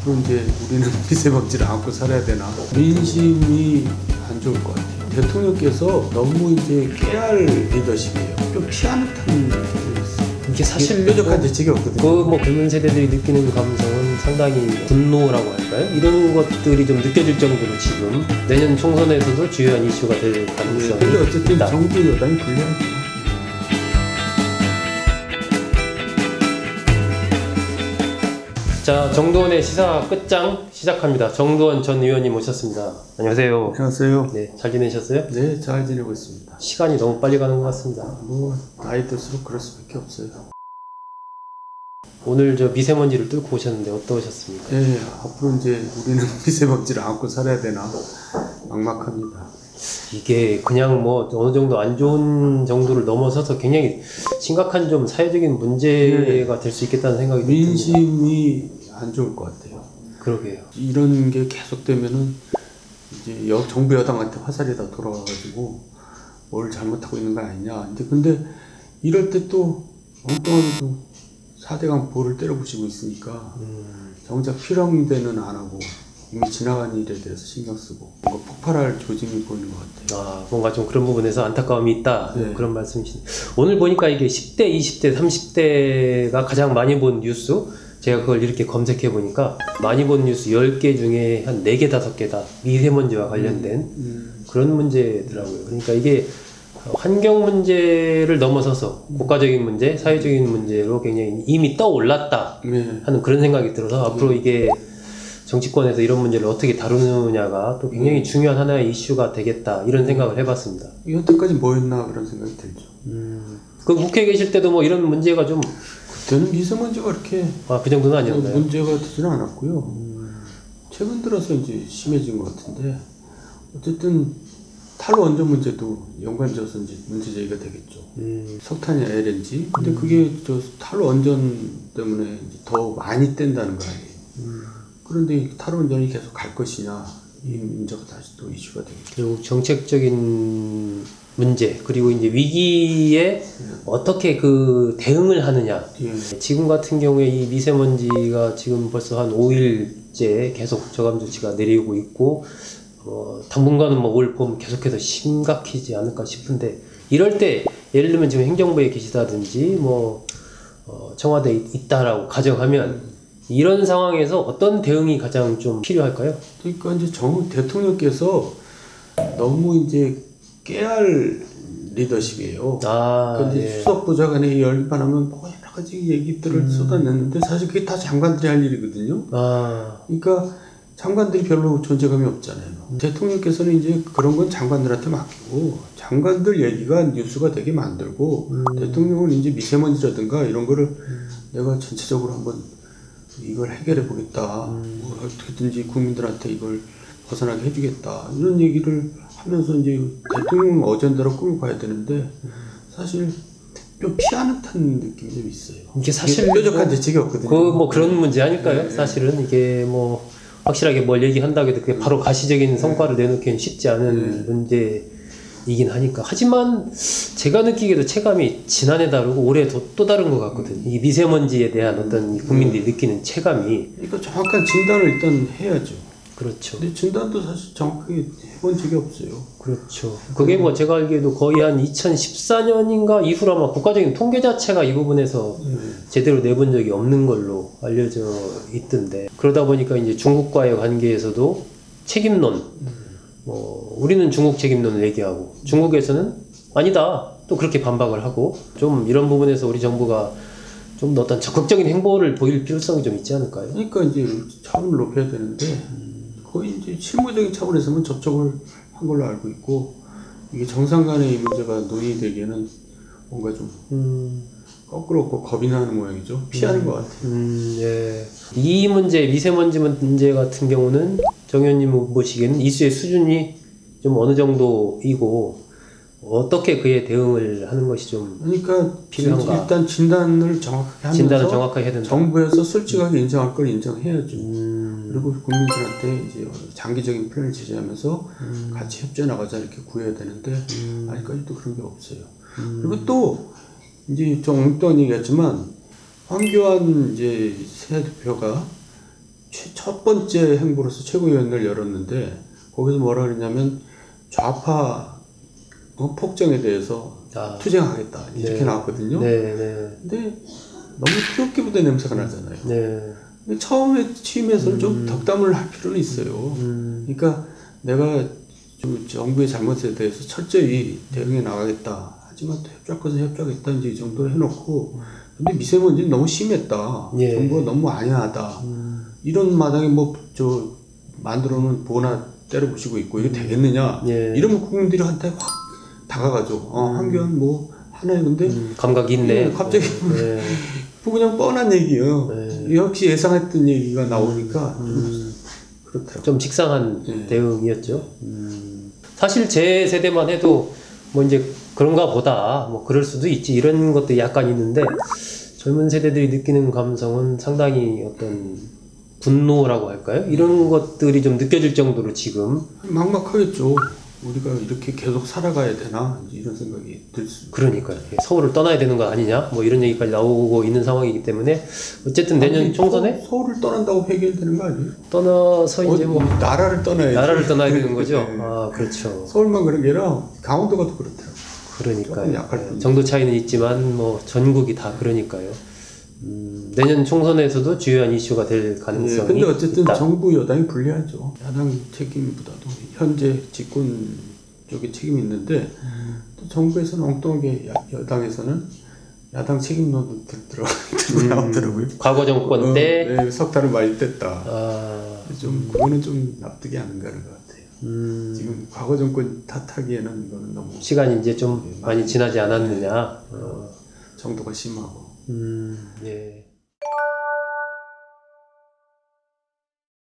앞으로 이제 우리는 미세먼지를 안고 살아야 되나. 민심이 안 좋을 것 같아요. 대통령께서 너무 이제 깨알 리더십이에요. 좀 피하는 듯한 이게 사실 뾰족한 대책이 없거든요. 뭐 젊은 세대들이 느끼는 감성은 상당히 분노라고 할까요? 이런 것들이 좀 느껴질 정도로 지금 내년 총선에서도 주요한 이슈가 될 가능성이 근데 어쨌든 있다. 정부 여당이 불리하죠. 자, 정두원의 시사 끝장 시작합니다. 정두원 전 의원님 모셨습니다. 안녕하세요. 안녕하세요. 네, 잘 지내셨어요? 네, 잘 지내고 있습니다. 시간이 너무 빨리 가는 것 같습니다. 뭐 나이 들수록 그럴 수밖에 없어요. 오늘 저 미세먼지를 뚫고 오셨는데 어떠셨습니까? 네, 앞으로 이제 우리는 미세먼지를 안고 살아야 되나 막막합니다. 이게 그냥 뭐 어느 정도 안 좋은 정도를 넘어서서 굉장히 심각한 좀 사회적인 문제가 될 수 있겠다는 생각이 듭니다. 민심이 안 좋을 것 같아요. 그러게요. 이런 게 계속되면은 이제 정부 여당한테 화살이 다 돌아와가지고 뭘 잘못하고 있는 거 아니냐. 근데 이럴 때 또 엉뚱하게 또 4대강 보를 때려부시고 있으니까 정작 필요한 데는 안 하고 이미 지나간 일에 대해서 신경 쓰고 뭔가 폭발할 조짐이 보이는 것 같아요. 아, 뭔가 좀 그런 부분에서 안타까움이 있다. 네. 그런 말씀이시네요. 오늘 보니까 이게 10대, 20대, 30대가 가장 많이 본 뉴스, 제가 그걸 이렇게 검색해 보니까 많이 본 뉴스 10개 중에 한 4개, 5개 다 미세먼지와 관련된 그런 문제더라고요. 그러니까 이게 환경 문제를 넘어서서 국가적인 문제, 사회적인 문제로 굉장히 이미 떠올랐다 네. 하는 그런 생각이 들어서 앞으로 이게 정치권에서 이런 문제를 어떻게 다루느냐가 또 굉장히 중요한 하나의 이슈가 되겠다 이런 생각을 해봤습니다. 여태까지 뭐였나 그런 생각이 들죠. 그 국회에 계실 때도 뭐 이런 문제가 좀 그때는 미세먼지가 그렇게 그 정도는 아니었나요? 문제가 되지는 않았고요. 최근 들어서 이제 심해진 것 같은데 어쨌든 탈원전 문제도 연관지어서 이제 문제 제기가 되겠죠. 석탄이나 LNG. 근데 그게 저 탈원전 때문에 이제 더 많이 뗀다는 거 아니에요. 그런데 탈원전이 계속 갈 것이냐 이 문제가 다시 또 이슈가 되겠죠. 결국 정책적인 문제 그리고 이제 위기에 어떻게 그 대응을 하느냐. 예. 지금 같은 경우에 이 미세먼지가 지금 벌써 한 5일째 계속 저감 조치가 내리고 있고 당분간은 뭐 올 봄 계속해서 심각해지지 않을까 싶은데 이럴 때 예를 들면 지금 행정부에 계시다든지 뭐 청와대에 있다라고 가정하면 이런 상황에서 어떤 대응이 가장 좀 필요할까요? 그러니까 이제 대통령께서 너무 이제 깨알 리더십이에요. 그런데 예. 수석보좌관에 열반하면 뭐 여러 가지 얘기들을 쏟아냈는데 사실 그게 다 장관들이 할 일이거든요. 그러니까 장관들이 별로 존재감이 없잖아요. 대통령께서는 이제 그런 건 장관들한테 맡기고 장관들 얘기가 뉴스가 되게 만들고 대통령은 이제 미세먼지라든가 이런 거를 내가 전체적으로 한번 이걸 해결해 보겠다. 뭐 어떻게든지 국민들한테 이걸 벗어나게 해주겠다. 이런 얘기를 하면서 이제 대통령 어젠다로 끌고 가야 되는데 사실 좀 피하는 듯한 느낌이 좀 있어요. 이게 사실 뾰족한 대책이 없거든요. 뭐 그런 문제 아닐까요? 사실은 이게 뭐 확실하게 뭘 얘기한다고 해도 그게 바로 가시적인 성과를 내놓기는 쉽지 않은 문제이긴 하니까. 하지만 제가 느끼기에도 체감이 지난해 다르고 올해 또 다른 것 같거든요. 이 미세먼지에 대한 어떤 국민들이 느끼는 체감이. 그러니까 정확한 진단을 일단 해야죠. 그렇죠. 근데 진단도 사실 정확하게 해본 적이 없어요. 그렇죠. 그게 뭐 제가 알기에도 거의 한 2014년인가 이후로 아마 국가적인 통계 자체가 이 부분에서 제대로 내본 적이 없는 걸로 알려져 있던데, 그러다 보니까 이제 중국과의 관계에서도 책임론, 뭐 우리는 중국 책임론을 얘기하고 중국에서는 아니다 또 그렇게 반박을 하고, 좀 이런 부분에서 우리 정부가 좀 어떤 적극적인 행보를 보일 필요성이 좀 있지 않을까요? 그러니까 이제 차원을 높여야 되는데 거의 이제 실무적인 차원에서만 접촉을 한 걸로 알고 있고, 이게 정상 간의 이 문제가 논의되기에는 뭔가 좀 거꾸로 겁이 나는 모양이죠. 피하는 것 같아요. 예. 이 문제, 미세먼지 문제 같은 경우는 정 의원님 보시기에는 이슈의 수준이 좀 어느 정도이고 어떻게 그에 대응을 하는 것이 좀 그러니까 필요한가? 일단 진단을 정확하게 하면서 진단을 정확하게 해야 된다. 정부에서 솔직하게 인정할 걸 인정해야죠. 그리고 국민들한테 이제 장기적인 플랜을 제시하면서 같이 협조해 나가자 이렇게 구해야 되는데 아직까지도 그런 게 없어요. 그리고 또 이제 좀 엉뚱한 얘기였지만 황교안 이제 새 대표가 첫 번째 행보로서 최고위원회를 열었는데 거기서 뭐라 그랬냐면 좌파 폭정에 대해서 투쟁하겠다 이렇게 네. 나왔거든요. 네, 네. 근데 너무 피어끼 부대 냄새가 나잖아요. 네. 근데 처음에 취임해서는 좀 덕담을 할 필요는 있어요. 그러니까 내가 좀 정부의 잘못에 대해서 철저히 대응해 나가겠다. 하지만 협조할 것은 협조하겠다. 이제 이 정도로 해놓고 근데 미세먼지는 너무 심했다. 예. 정부가 너무 안이하다. 이런 마당에 뭐 만들어놓은 보나 때려부시고 있고 이게 되겠느냐. 예. 이러면 국민들한테 확 다가가죠. 한교안 뭐 하나에 근데 감각이 있네. 갑자기 네. 뭐 그냥 뻔한 얘기예요. 네. 역시 예상했던 얘기가 나오니까 그렇더라고요. 좀 직상한 네. 대응이었죠. 사실 제 세대만 해도 뭐 이제 그런가 보다 뭐 그럴 수도 있지 이런 것도 약간 있는데 젊은 세대들이 느끼는 감성은 상당히 어떤 분노라고 할까요? 이런 것들이 좀 느껴질 정도로 지금 막막하겠죠. 우리가 이렇게 계속 살아가야 되나 이런 생각이 들 수. 그러니까요. 서울을 떠나야 되는 거 아니냐 뭐 이런 얘기까지 나오고 있는 상황이기 때문에 어쨌든 내년 총선에 서울을 떠난다고 해결되는 거 아니에요? 떠나서 이제 뭐 나라를 떠나야지. 나라를 떠나야 되는 거죠. 네. 아 그렇죠. 서울만 그런 게 아니라 강원도가 또 그렇더라고요. 조금 그러니까요. 약할 뿐이죠. 정도 차이는 있지만 뭐 전국이 다 그러니까요. 내년 총선에서도 주요한 이슈가 될 가능성이 근데 어쨌든 있다. 정부 여당이 불리하죠. 야당 책임보다도 현재 집권 쪽에 책임이 있는데 또 정부에서는 엉뚱하게 여당에서는 야당 책임론도 들고 나오더라고요. 과거 정권 때 네, 석탄을 많이 뗐다. 아, 그거는 좀 납득이 안 가는 것 같아요. 지금 과거 정권 탓하기에는 이거는 너무 시간이 이제 좀 많이 지나지 않았느냐. 정도가 심하고. 예.